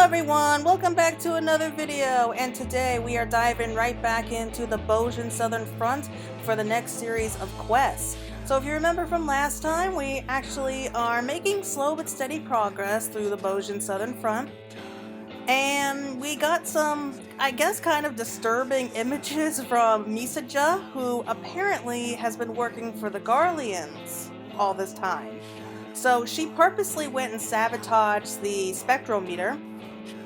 everyone, welcome back to another video, and today we are diving right back into the Bozjan Southern Front for the next series of quests. So if you remember from last time, we actually are making slow but steady progress through the Bozjan Southern Front, and we got some, I guess, kind of disturbing images from Misija, who apparently has been working for the Garleans all this time. So she purposely went and sabotaged the spectrometer,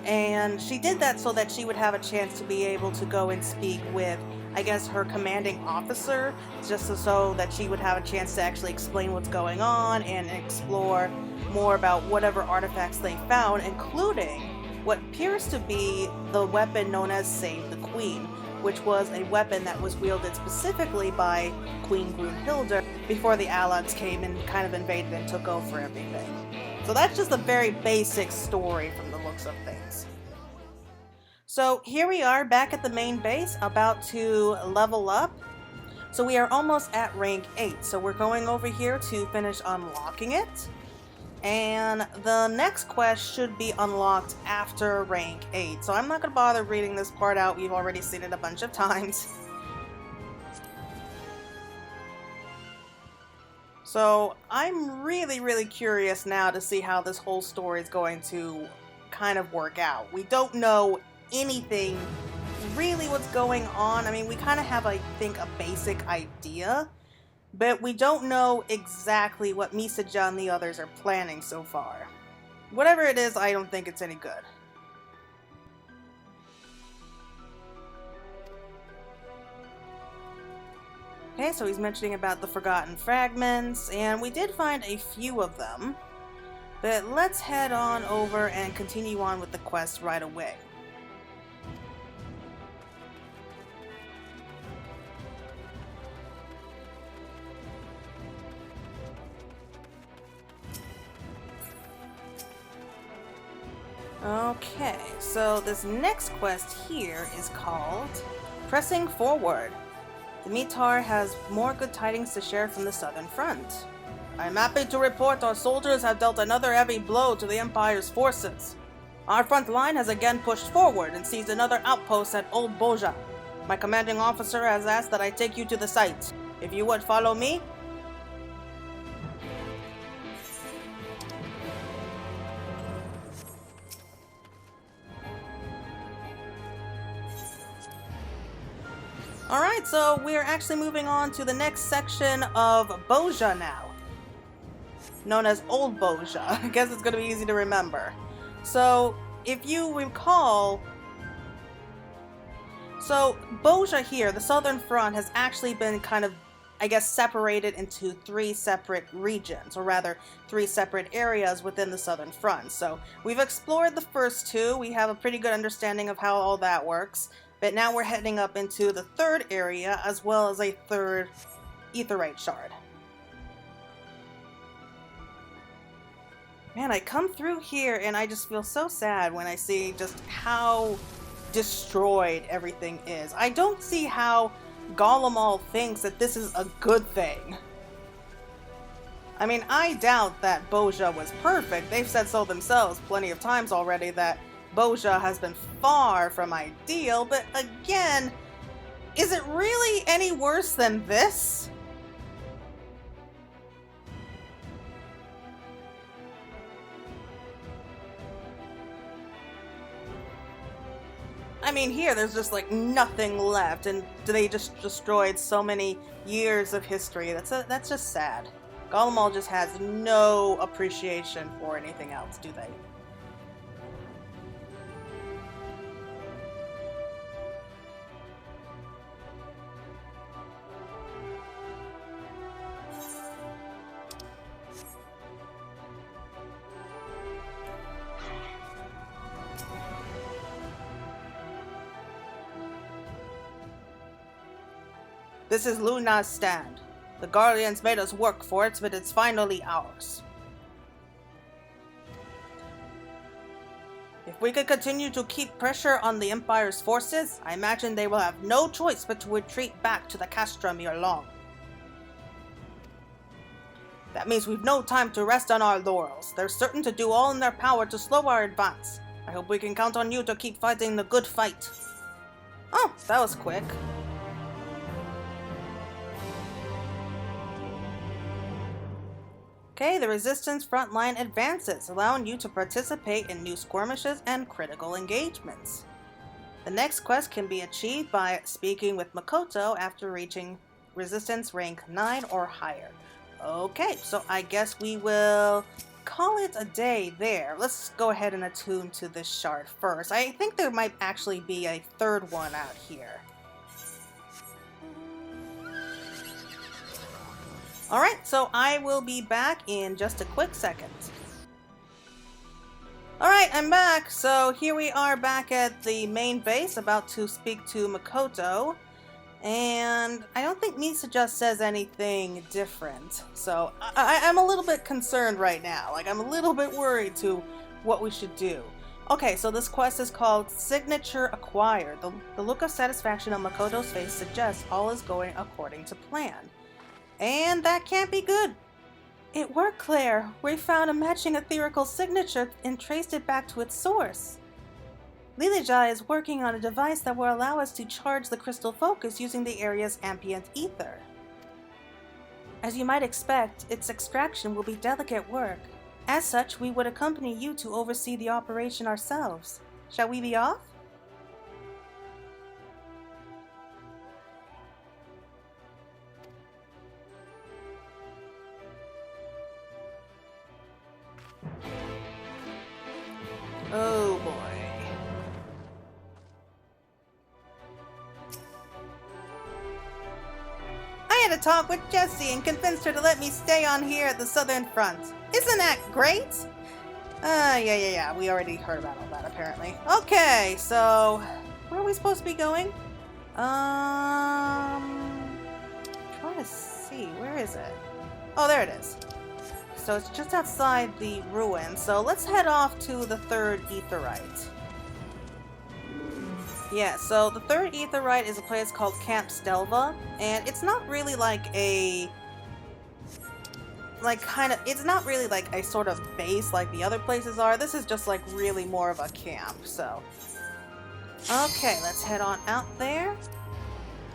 and she did that so that she would have a chance to be able to go and speak with, I guess, her commanding officer, just so that she would have a chance to actually explain what's going on and explore more about whatever artifacts they found, including what appears to be the weapon known as Save the Queen, which was a weapon that was wielded specifically by Queen Gunnhildr before the Allies came and kind of invaded and took over everything. So that's just a very basic story from the looks of things. So here we are back at the main base, about to level up. So we are almost at rank 8, so we're going over here to finish unlocking it. And the next quest should be unlocked after rank 8, so I'm not going to bother reading this part out, we've already seen it a bunch of times. So I'm really curious now to see how this whole story is going to kind of work out. We don't know anything really what's going on. I mean, we kind of have, I think, a basic idea, but we don't know exactly what Misija and the others are planning so far. Whatever it is, I don't think it's any good. Okay, so he's mentioning about the forgotten fragments, and we did find a few of them. But let's head on over and continue on with the quest right away. Okay, so this next quest here is called Pressing Forward. The Mitar has more good tidings to share from the southern front. I am happy to report our soldiers have dealt another heavy blow to the Empire's forces. Our front line has again pushed forward and seized another outpost at Old Bozjan. My commanding officer has asked that I take you to the site. If you would follow me. Alright, so we're actually moving on to the next section of Bozjan now. Known as Old Bozjan. I guess it's going to be easy to remember. So, if you recall... So, Bozjan here, the southern front, has actually been kind of, I guess, separated into 3 separate regions. Or rather, 3 separate areas within the southern front. So, we've explored the first 2. We have a pretty good understanding of how all that works. But now we're heading up into the 3rd area, as well as a 3rd Aetheryte shard. Man, I come through here and I just feel so sad when I see just how destroyed everything is. I don't see how Garleans thinks that this is a good thing. I mean, I doubt that Bozjan was perfect. They've said so themselves plenty of times already that Bozjan has been far from ideal, but again, is it really any worse than this? I mean, here there's just like nothing left, and they just destroyed so many years of history. That's just sad. Garleans just has no appreciation for anything else, do they? This is Luna's stand. The Garleans made us work for it, but it's finally ours. If we could continue to keep pressure on the Empire's forces, I imagine they will have no choice but to retreat back to the castrum ere long. That means we've no time to rest on our laurels. They're certain to do all in their power to slow our advance. I hope we can count on you to keep fighting the good fight. Oh, that was quick. Okay, the Resistance front line advances, allowing you to participate in new skirmishes and critical engagements. The next quest can be achieved by speaking with Makoto after reaching Resistance rank 9 or higher. Okay, so I guess we will call it a day there. Let's go ahead and attune to this shard first. I think there might actually be a third one out here. Alright, so I will be back in just a quick second. Alright, I'm back. So here we are back at the main base, about to speak to Makoto. And I don't think Misa just says anything different. So I'm a little bit concerned right now. Like, I'm a little bit worried to what we should do. Okay, so this quest is called Signature Acquired. The look of satisfaction on Makoto's face suggests all is going according to plan. And that can't be good. It worked, Claire. We found a matching etherical signature and traced it back to its source. Lilija is working on a device that will allow us to charge the crystal focus using the area's ambient ether. As you might expect, its extraction will be delicate work. As such, we would accompany you to oversee the operation ourselves. Shall we be off? Oh boy. I had a talk with Jessie and convinced her to let me stay on here at the Southern Front. Isn't that great? Yeah. We already heard about all that, apparently. Okay, so where are we supposed to be going? Trying to see. Where is it? Oh, there it is. So it's just outside the ruin. So let's head off to the third aetheryte. Yeah, so the third aetheryte is a place called Camp Stelva, and it's not really like a... it's not really like a sort of base like the other places are. This is just like really more of a camp, so... Okay, let's head on out there.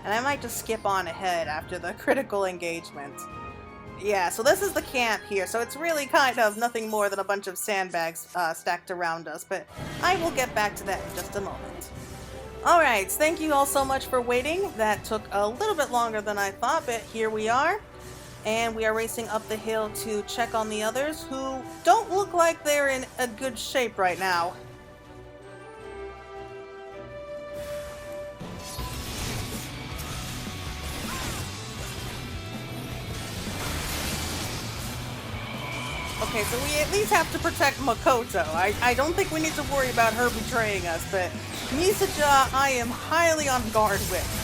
And I might just skip on ahead after the critical engagement. Yeah, so this is the camp here, so it's really kind of nothing more than a bunch of sandbags stacked around us, but I will get back to that in just a moment. Alright, thank you all so much for waiting. That took a little bit longer than I thought, but here we are. And we are racing up the hill to check on the others, who don't look like they're in a good shape right now. Okay, so we at least have to protect Makoto. I don't think we need to worry about her betraying us, but Misaja I am highly on guard with.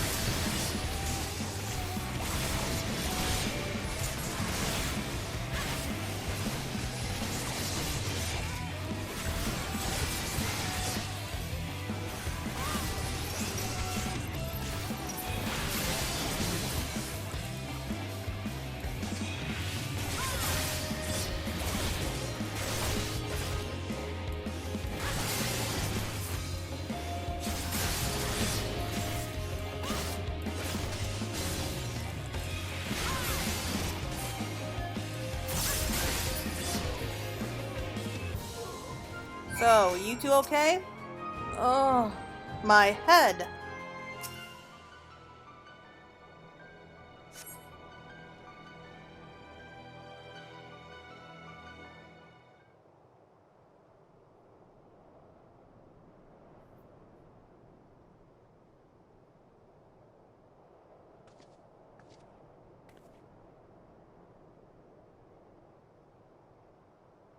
So, you two okay? Oh, my head.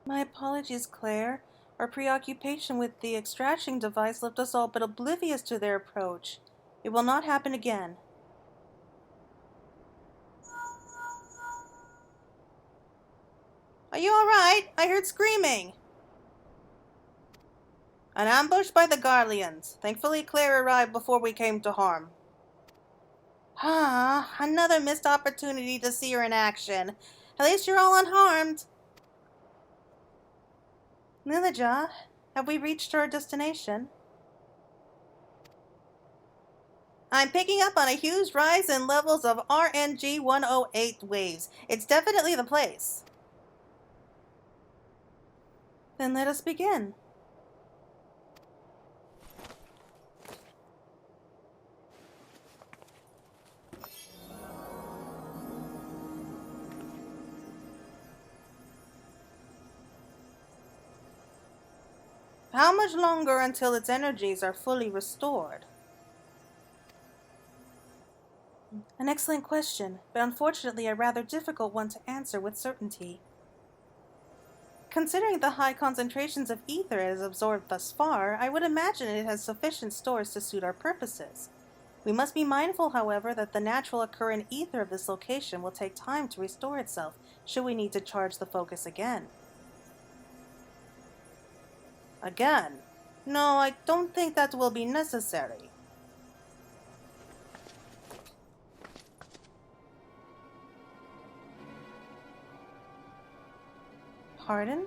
My apologies, Claire. Our preoccupation with the extraction device left us all but oblivious to their approach. It will not happen again. Are you alright? I heard screaming. An ambush by the Garleans. Thankfully, Claire arrived before we came to harm. Ah, another missed opportunity to see her in action. At least you're all unharmed. Lilija, Have we reached our destination? I'm picking up on a huge rise in levels of RNG 108 waves. It's definitely the place. Then let us begin. How much longer until its energies are fully restored? An excellent question, but unfortunately a rather difficult one to answer with certainty. Considering the high concentrations of ether it has absorbed thus far, I would imagine it has sufficient stores to suit our purposes. We must be mindful, however, that the natural occurrent ether of this location will take time to restore itself, should we need to charge the focus again. Again? No, I don't think that will be necessary. Pardon?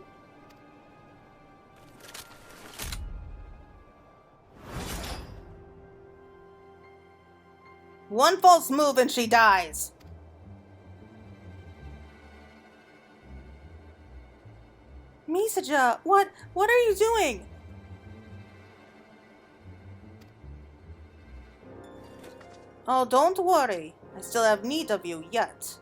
One false move and she dies. Misaja, what are you doing? Oh, don't worry. I still have need of you yet.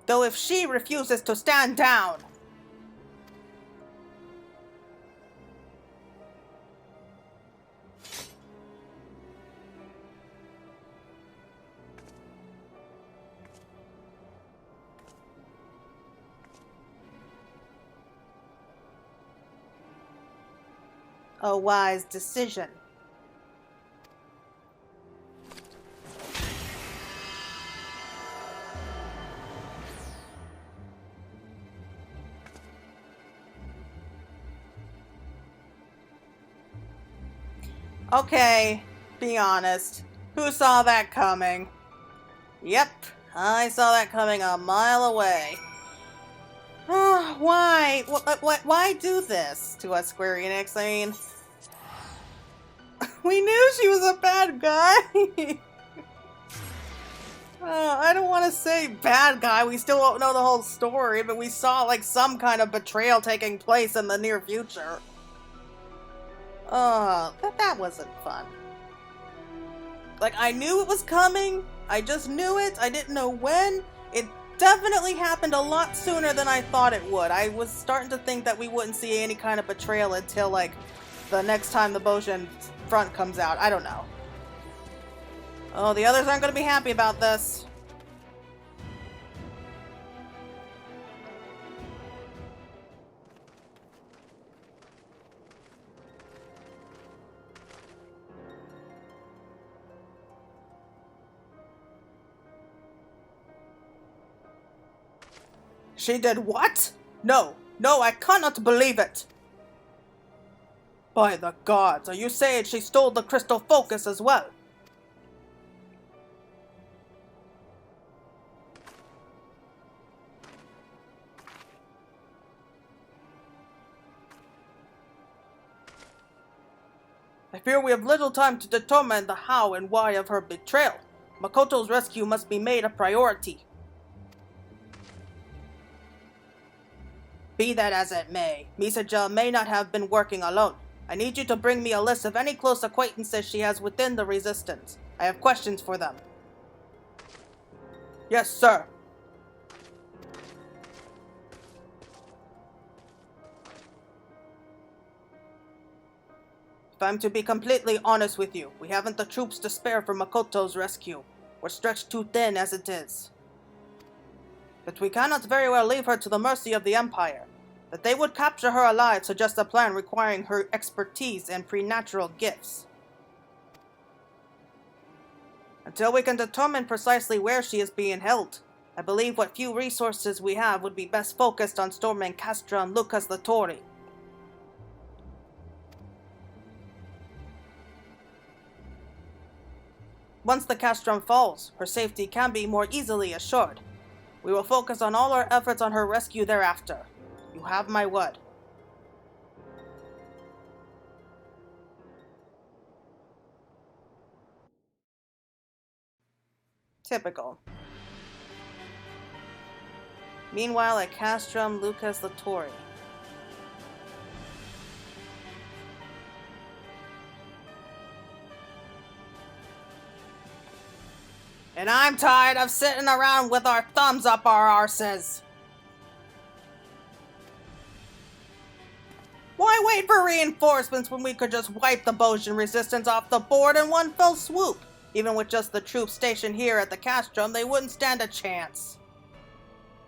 Though if she refuses to stand down. A wise decision. Okay, be honest. Who saw that coming? Yep, I saw that coming a mile away. Why? Why do this to us, Square Enix? I mean, we knew she was a bad guy. I don't want to say bad guy. We still won't know the whole story, but we saw like some kind of betrayal taking place in the near future. That wasn't fun. Like, I knew it was coming. I just knew it. I didn't know when. It definitely happened a lot sooner than I thought it would. I was starting to think that we wouldn't see any kind of betrayal until, like, the next time the Bozjan front comes out. I don't know. Oh, the others aren't going to be happy about this. She did what? No, I cannot believe it! By the gods, are you saying she stole the crystal focus as well? I fear we have little time to determine the how and why of her betrayal. Makoto's rescue must be made a priority. Be that as it may, Misaja may not have been working alone. I need you to bring me a list of any close acquaintances she has within the Resistance. I have questions for them. Yes, sir. If I'm to be completely honest with you, we haven't the troops to spare for Makoto's rescue. We're stretched too thin as it is. But we cannot very well leave her to the mercy of the Empire. That they would capture her alive suggests a plan requiring her expertise and preternatural gifts. Until we can determine precisely where she is being held, I believe what few resources we have would be best focused on storming Castra and Lucas Latori. Once the castrum falls, her safety can be more easily assured. We will focus on all our efforts on her rescue thereafter. You have my word. Typical. Meanwhile, at Castrum, Lucas Lattori. And I'm tired of sitting around with our thumbs up our arses. Why wait for reinforcements when we could just wipe the Bozjan resistance off the board in one fell swoop? Even with just the troops stationed here at the Castrum, they wouldn't stand a chance.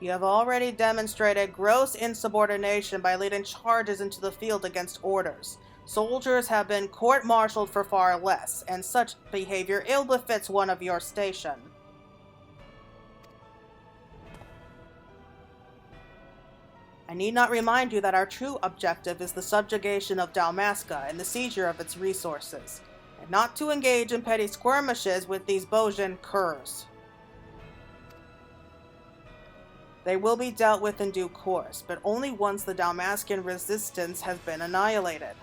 You have already demonstrated gross insubordination by leading charges into the field against orders. Soldiers have been court-martialed for far less, and such behavior ill befits one of your station. I need not remind you that our true objective is the subjugation of Dalmasca and the seizure of its resources, and not to engage in petty skirmishes with these Bozjan curs. They will be dealt with in due course, but only once the Dalmascan resistance has been annihilated.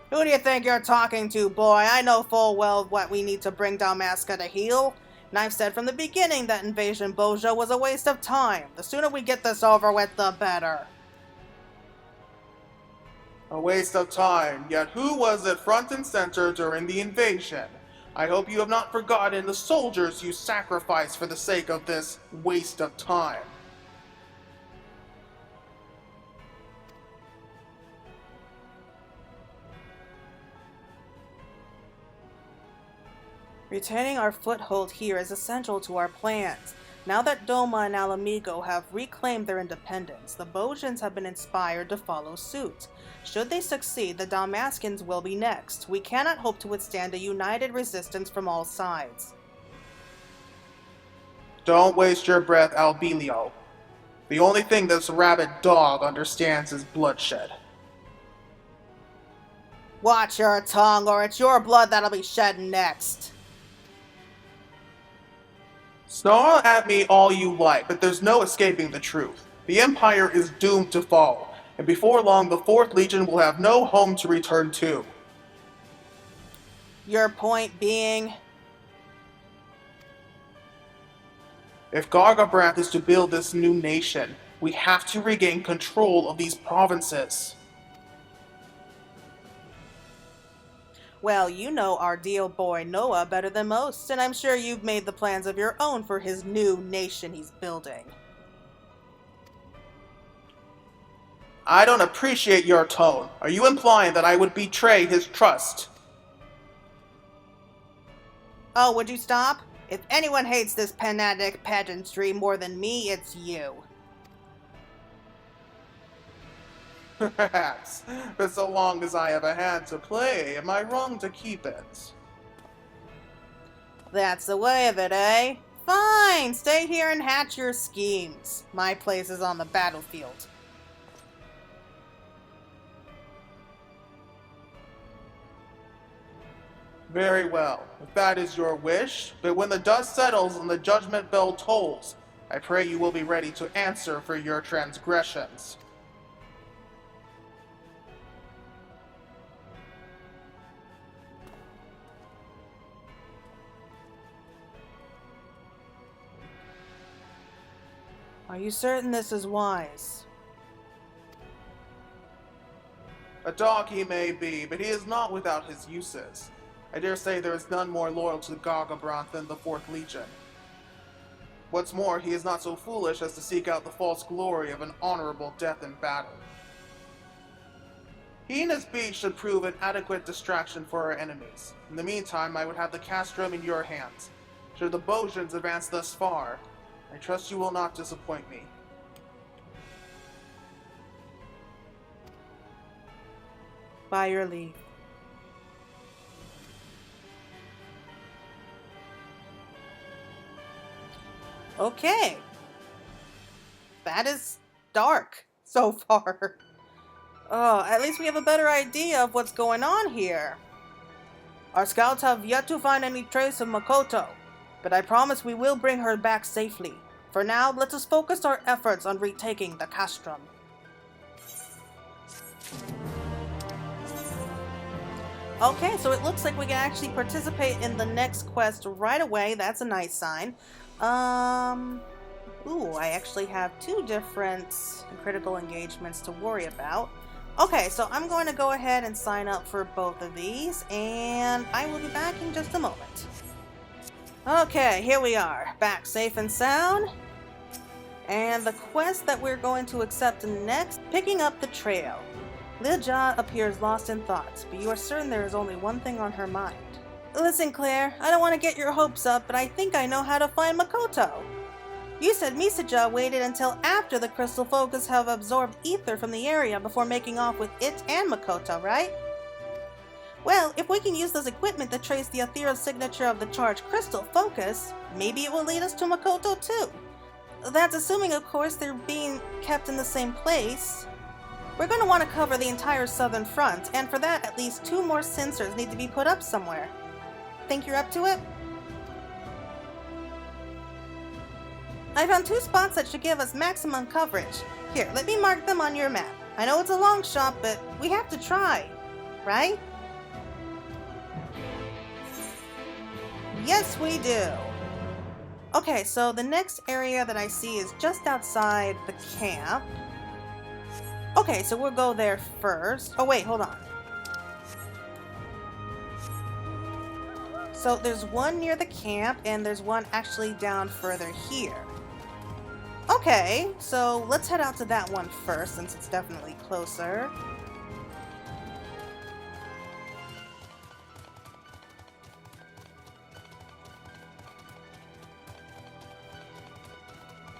Who do you think you're talking to, boy? I know full well what we need to bring Dalmasca to heel, and I've said from the beginning that invasion Bozja was a waste of time. The sooner we get this over with, the better. A waste of time, yet who was at front and center during the invasion? I hope you have not forgotten the soldiers you sacrificed for the sake of this waste of time. Retaining our foothold here is essential to our plans. Now that Doma and Alamigo have reclaimed their independence, the Bozjans have been inspired to follow suit. Should they succeed, the Dalmascans will be next. We cannot hope to withstand a united resistance from all sides. Don't waste your breath, Albelio. The only thing this rabid dog understands is bloodshed. Watch your tongue, or it's your blood that'll be shed next. Snarl at me all you like, but there's no escaping the truth. The Empire is doomed to fall, and before long the 4th Legion will have no home to return to. Your point being? If Gargabranth is to build this new nation, we have to regain control of these provinces. Well, you know our deal boy Noah better than most, and I'm sure you've made the plans of your own for his new nation he's building. I don't appreciate your tone. Are you implying that I would betray his trust? Oh, would you stop? If anyone hates this pedantic pageantry more than me, it's you. Perhaps, but so long as I have a hand to play, am I wrong to keep it? That's the way of it, eh? Fine, stay here and hatch your schemes. My place is on the battlefield. Very well, if that is your wish, but when the dust settles and the judgment bell tolls, I pray you will be ready to answer for your transgressions. Are you certain this is wise? A dog he may be, but he is not without his uses. I dare say there is none more loyal to Gargabranth than the 4th Legion. What's more, he is not so foolish as to seek out the false glory of an honorable death in battle. He and his beast should prove an adequate distraction for our enemies. In the meantime, I would have the Castrum in your hands. Should the Bozjans advance thus far, I trust you will not disappoint me. By your leave. Okay. That is dark so far. Oh, at least we have a better idea of what's going on here. Our scouts have yet to find any trace of Makoto. but I promise we will bring her back safely. For now, let us focus our efforts on retaking the castrum. Okay, so it looks like we can actually participate in the next quest right away. That's a nice sign. Ooh, I actually have 2 different critical engagements to worry about. Okay, so I'm going to go ahead and sign up for both of these, and I will be back in just a moment. Okay, here we are, back safe and sound. And the quest that we're going to accept next, picking up the trail. Gunnhildr appears lost in thoughts, but you are certain there is only one thing on her mind. Listen, Claire, I don't want to get your hopes up, but I think I know how to find Makoto. You said Misaja waited until after the crystal focus have absorbed ether from the area before making off with it and Makoto, right? Well, if we can use this equipment to trace the ethereal signature of the charged crystal focus, maybe it will lead us to Makoto too. That's assuming, of course, they're being kept in the same place. We're going to want to cover the entire southern front, and for that, at least 2 more sensors need to be put up somewhere. Think you're up to it? I found 2 spots that should give us maximum coverage. Here, let me mark them on your map. I know it's a long shot, but we have to try, right? Yes, we do. Okay, so the next area that I see is just outside the camp. Okay, so we'll go there first. Oh wait, hold on. So there's one near the camp, and there's one actually down further here. Okay, so let's head out to that one first, since it's definitely closer.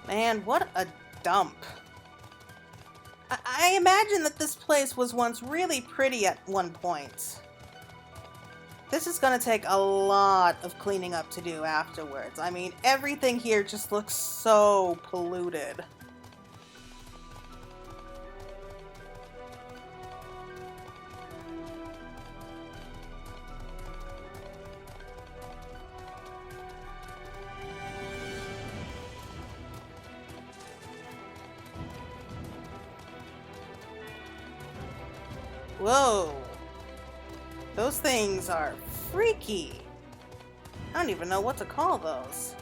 Man, what a dump. I imagine that this place was once really pretty at one point. This is gonna take a lot of cleaning up to do afterwards. I mean, everything here just looks so polluted. Whoa. Those things are freaky. I don't even know what to call those.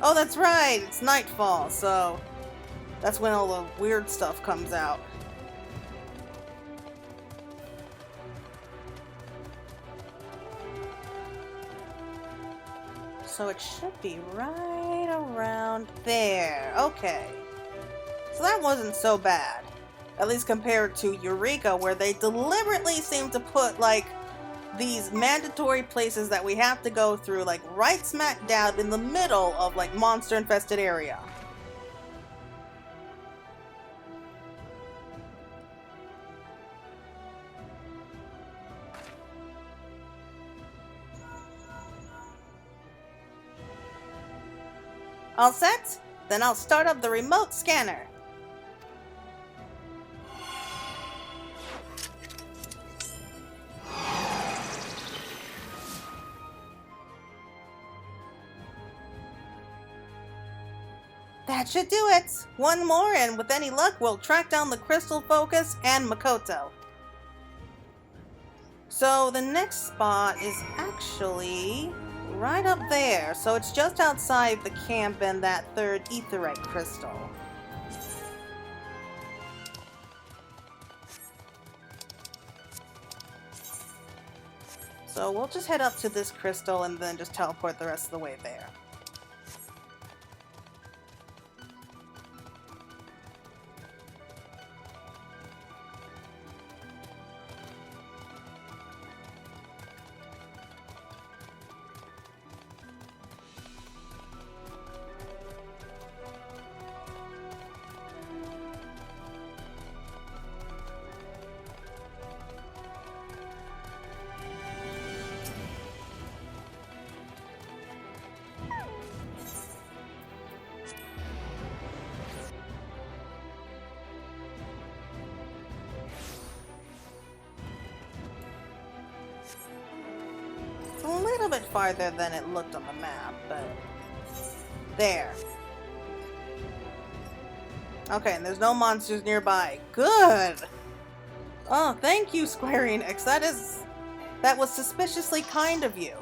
Oh, that's right. It's nightfall, so that's when all the weird stuff comes out. So it should be right around there. Okay. So that wasn't so bad. At least compared to Eureka, where they deliberately seem to put, like, these mandatory places that we have to go through, like, right smack dab in the middle of, like, monster-infested area. All set? Then I'll start up the remote scanner. That should do it! One more, and with any luck, we'll track down the crystal focus and Makoto. So the next spot is actually right up there. So it's just outside the camp and that 3rd aetheryte crystal. So we'll just head up to this crystal and then just teleport the rest of the way there. bit farther than it looked on the map, but... There. Okay, and there's no monsters nearby. Good! Oh, thank you, Square Enix. That was suspiciously kind of you.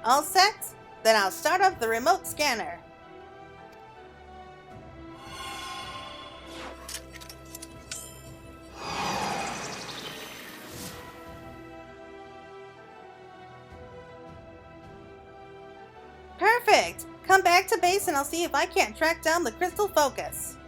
All set? Then I'll start up the remote scanner. Perfect! Come back to base and I'll see if I can't track down the crystal focus.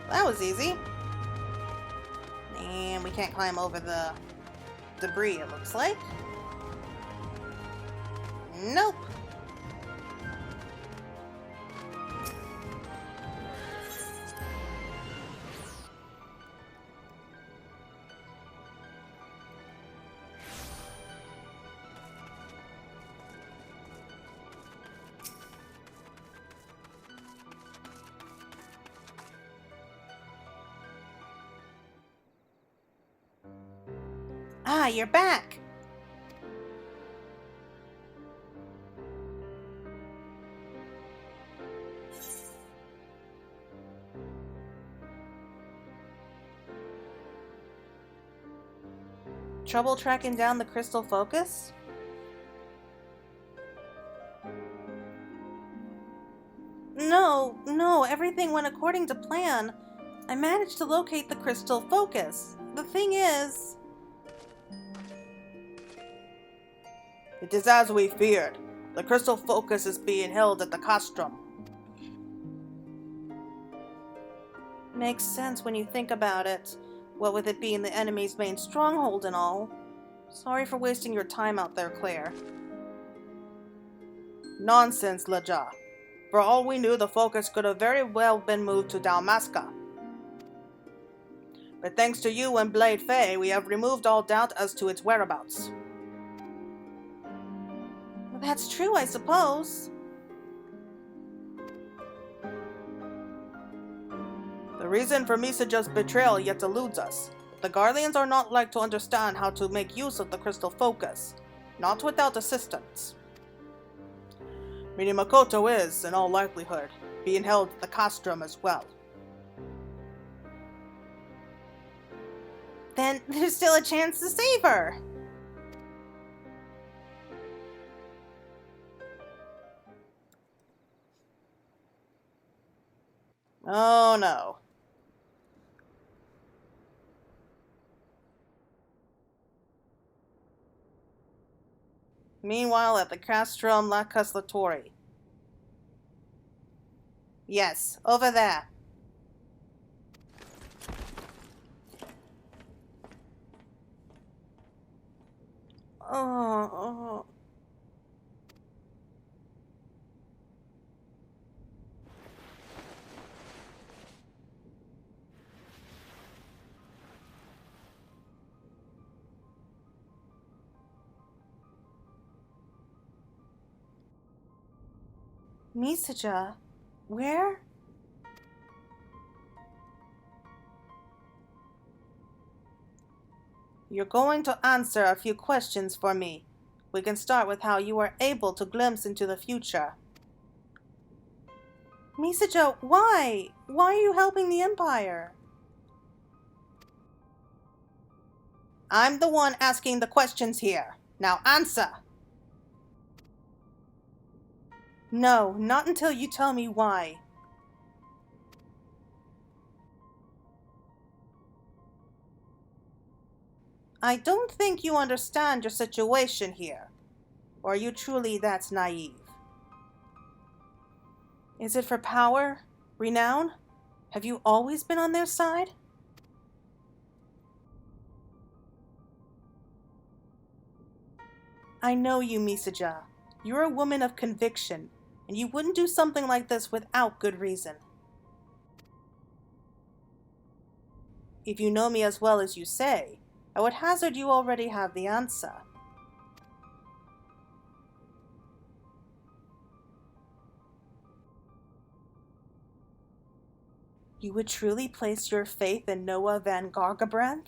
That was easy. And we can't climb over the debris, it looks like. Nope. Ah, you're back! Trouble tracking down the crystal focus? No, everything went according to plan. I managed to locate the crystal focus. The thing is... It is as we feared. The crystal focus is being held at the castrum. Makes sense when you think about it. What with it being the enemy's main stronghold and all. Sorry for wasting your time out there, Claire. Nonsense, Laja. For all we knew, the focus could have very well been moved to Dalmasca. But thanks to you and Blade Faye, we have removed all doubt as to its whereabouts. That's true, I suppose. The reason for Misaja's betrayal yet eludes us. The Garleans are not like to understand how to make use of the crystal focus, not without assistance. Minamakoto is, in all likelihood, being held at the castrum as well. Then there's still a chance to save her! Oh no. Meanwhile, at the Castrum Lacuslatori. Yes, over there. Oh. Misaja, where? You're going to answer a few questions for me. We can start with how you were able to glimpse into the future. Misaja, why? Why are you helping the Empire? I'm the one asking the questions here. Now answer! No, not until you tell me why. I don't think you understand your situation here. Or are you truly that naive? Is it for power? Renown? Have you always been on their side? I know you, Misaja. You're a woman of conviction, and you wouldn't do something like this without good reason. If you know me as well as you say, I would hazard you already have the answer. You would truly place your faith in Noah van Gargebrand?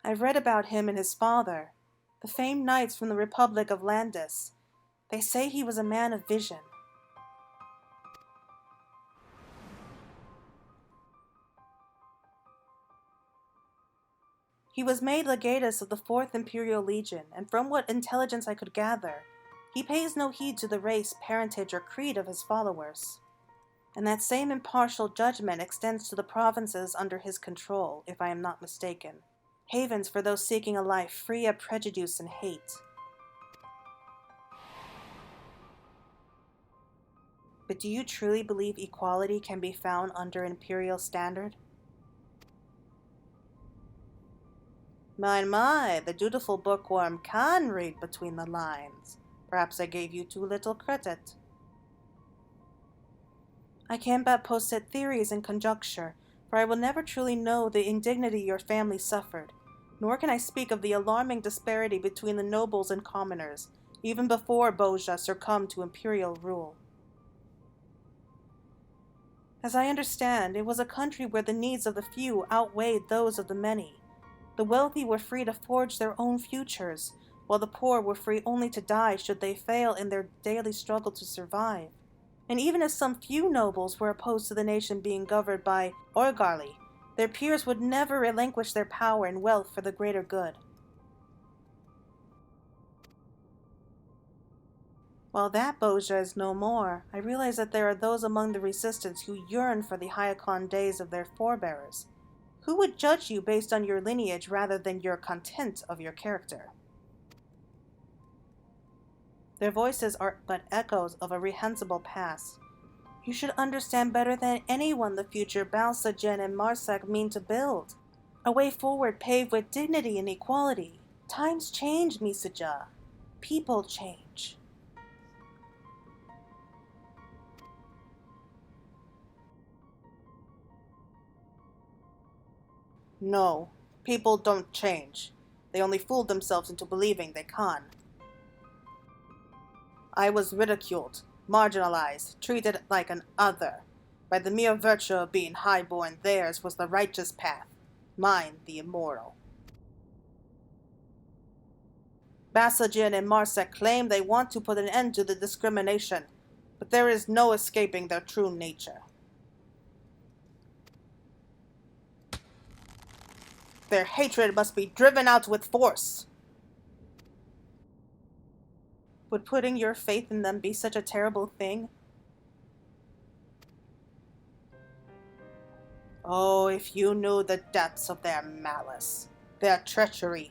I've read about him and his father, the famed knights from the Republic of Landis. They say he was a man of vision. He was made legatus of the 4th Imperial Legion, and from what intelligence I could gather, he pays no heed to the race, parentage, or creed of his followers. And that same impartial judgment extends to the provinces under his control, if I am not mistaken. Havens for those seeking a life free of prejudice and hate. But do you truly believe equality can be found under imperial standard? My, the dutiful bookworm can read between the lines. Perhaps I gave you too little credit. I can but posit theories and conjecture, for I will never truly know the indignity your family suffered, nor can I speak of the alarming disparity between the nobles and commoners, even before Bozjan succumbed to imperial rule. As I understand, it was a country where the needs of the few outweighed those of the many. The wealthy were free to forge their own futures, while the poor were free only to die should they fail in their daily struggle to survive. And even if some few nobles were opposed to the nation being governed by Orgarli, their peers would never relinquish their power and wealth for the greater good. While that Bozja is no more, I realize that there are those among the resistance who yearn for the Hyakon days of their forebears. Who would judge you based on your lineage rather than your content of your character? Their voices are but echoes of a reprehensible past. You should understand better than anyone the future Bozjan and Marsak mean to build. A way forward paved with dignity and equality. Times change, Misaja. People change. No, people don't change. They only fool themselves into believing they can. I was ridiculed, marginalized, treated like an other. By the mere virtue of being highborn, theirs was the righteous path, mine the immoral. Bozjan and Marsak claim they want to put an end to the discrimination, but there is no escaping their true nature. Their hatred must be driven out with force. Would putting your faith in them be such a terrible thing? Oh, if you knew the depths of their malice, their treachery.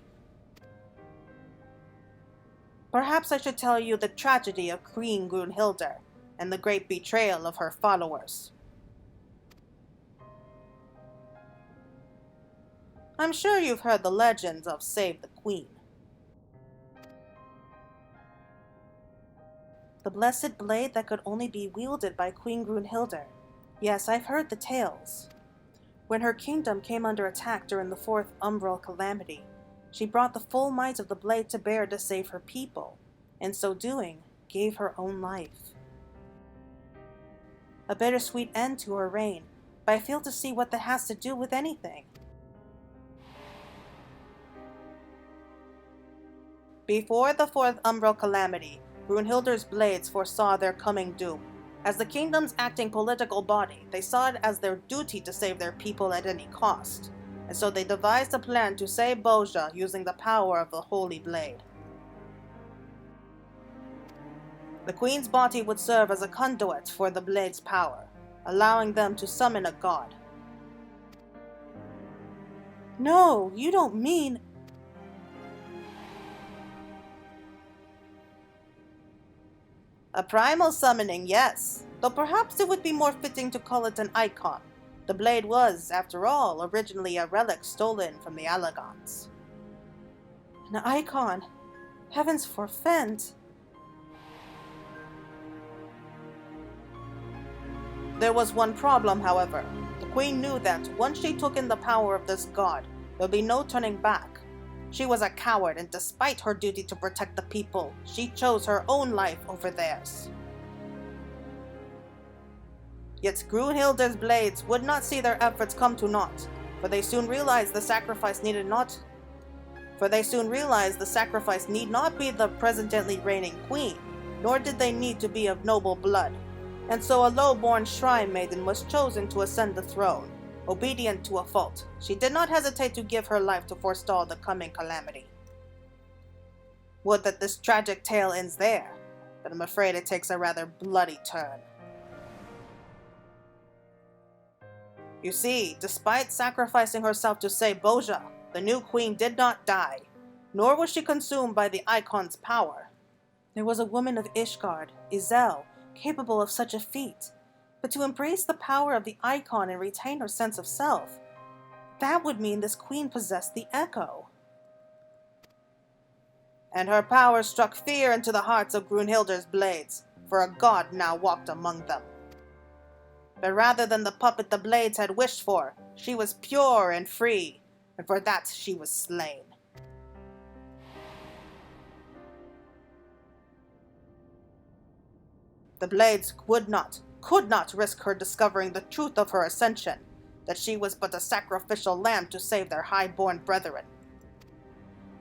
Perhaps I should tell you the tragedy of Queen Gunnhildr and the great betrayal of her followers. I'm sure you've heard the legends of Save the Queen. The blessed blade that could only be wielded by Queen Gunnhildr. Yes, I've heard the tales. When her kingdom came under attack during the 4th Umbral Calamity, she brought the full might of the blade to bear to save her people, and so doing, gave her own life. A bittersweet end to her reign, but I fail to see what that has to do with anything. Before the 4th Umbral Calamity, Gunnhildr's blades foresaw their coming doom. As the kingdom's acting political body, they saw it as their duty to save their people at any cost, and so they devised a plan to save Bozjan using the power of the Holy Blade. The Queen's body would serve as a conduit for the Blade's power, allowing them to summon a god. No, you don't mean... A primal summoning, yes, though perhaps it would be more fitting to call it an icon. The blade was, after all, originally a relic stolen from the Allegons. An icon! Heavens forfend! There was one problem, however. The queen knew that once she took in the power of this god, there would be no turning back. She was a coward, and despite her duty to protect the people, she chose her own life over theirs. Yet Gunnhildr's blades would not see their efforts come to naught, for they soon realized the sacrifice need not be the presently reigning queen, nor did they need to be of noble blood. And so a low-born shrine maiden was chosen to ascend the throne. Obedient to a fault, she did not hesitate to give her life to forestall the coming calamity. Would that this tragic tale ends there, but I'm afraid it takes a rather bloody turn. You see, despite sacrificing herself to save Bozjan, the new queen did not die, nor was she consumed by the icon's power. There was a woman of Ishgard, Izel, capable of such a feat, but to embrace the power of the icon and retain her sense of self, that would mean this queen possessed the echo. And her power struck fear into the hearts of Gunnhildr's blades, for a god now walked among them. But rather than the puppet the blades had wished for, she was pure and free, and for that she was slain. The blades could not risk her discovering the truth of her ascension, that she was but a sacrificial lamb to save their high-born brethren.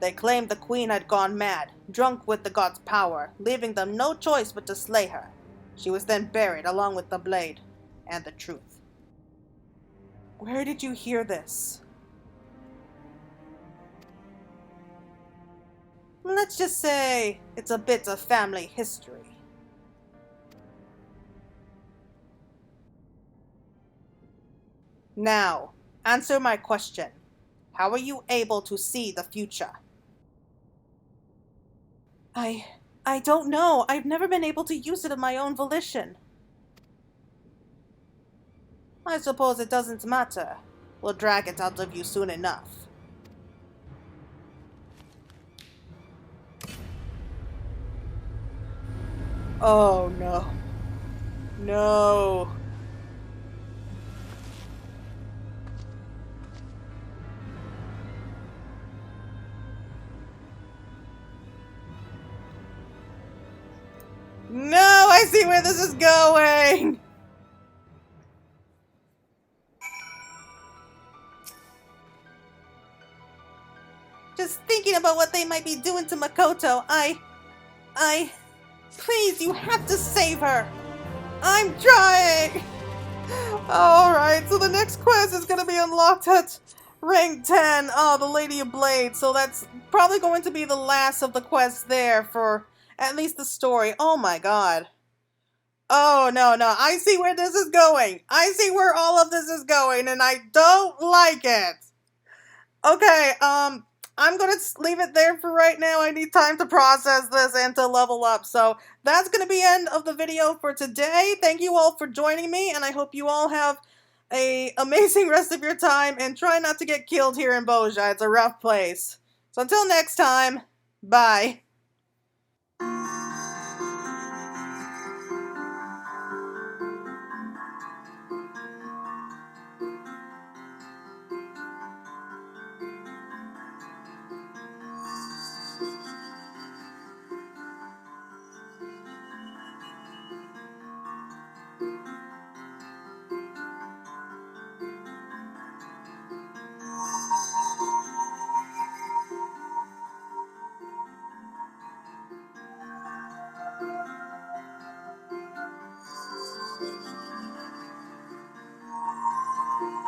They claimed the queen had gone mad, drunk with the god's power, leaving them no choice but to slay her. She was then buried along with the blade and the truth. Where did you hear this? Let's just say it's a bit of family history. Now, answer my question. How are you able to see the future? I don't know. I've never been able to use it of my own volition. I suppose it doesn't matter. We'll drag it out of you soon enough. Oh no. No. No, I see where this is going! Just thinking about what they might be doing to Makoto, please, you have to save her! I'm trying! Alright, so the next quest is gonna be unlocked at rank 10. Oh, the Lady of Blades. So that's probably going to be the last of the quests there for at least the story. Oh my god. Oh, no. I see where this is going. I see where all of this is going, and I don't like it. Okay, I'm gonna leave it there for right now. I need time to process this and to level up. So that's gonna be the end of the video for today. Thank you all for joining me, and I hope you all have an amazing rest of your time, and try not to get killed here in Bozjan. It's a rough place. So until next time, bye.